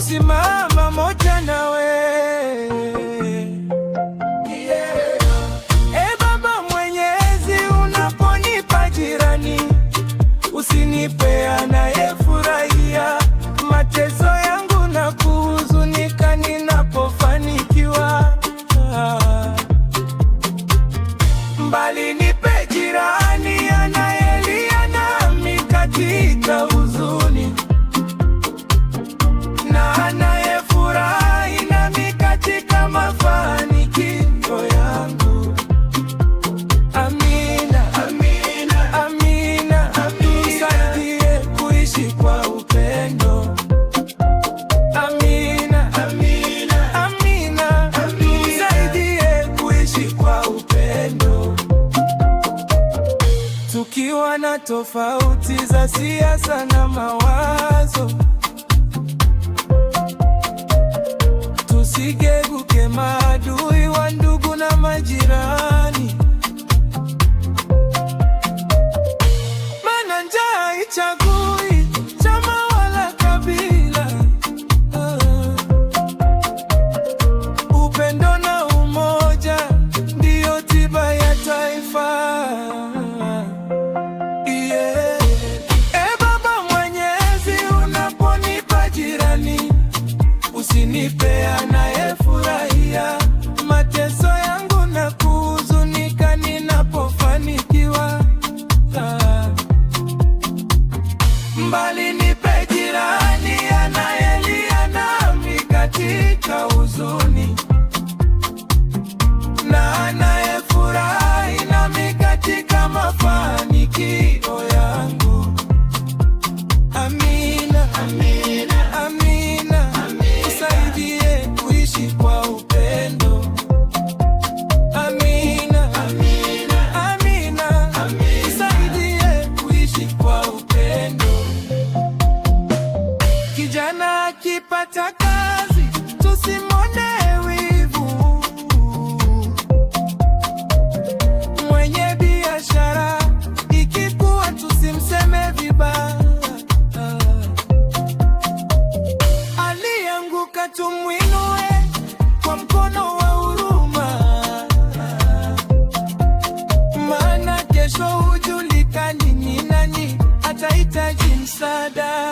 kusimama moja nawe. Baba Mwenyezi, unaponipa jirani, usinipe anayefurahia mateso yangu na kuhuzunika ninapofanikiwa. Mbali nipe jirani anayelia nami katika huzuni, na anayefurahi nami katika mafanikio yangu. Amina, amina, amina, amina. Tusaidie kuishi kwa upendo. Amina, amina, amina, amina. Tusaidie kuishi kwa upendo. Tukiwa na tofauti za siasa na mawazo, tusigeuke maadui wa ndugu na majirani. Maana njaa haichagui chama wala kabila. Upendo na umoja ndiyo tiba ya taifa. Baba Mwenyezi, unaponipa jirani, usinipe anayefurahia mateso yangu na kuhuzunika ninapofanikiwa. Mbali nipe jirani anayelia nami katika huzuni, na anayefurahi nami katika mafanikio yangu. Amina, amina, amina, amina. Tusaidie kuishi kwa upendo. Amina, amina, amina, amina. Tusaidie kuishi kwa upendo. Kijana akipata kazi, tusimwone wivu. Mwenye biashara ikikuwa, tusimseme vibaya. Alianguka, tumwinue kwa mkono wa huruma, maana kesho hujulikani ni nani atahitaji msaada.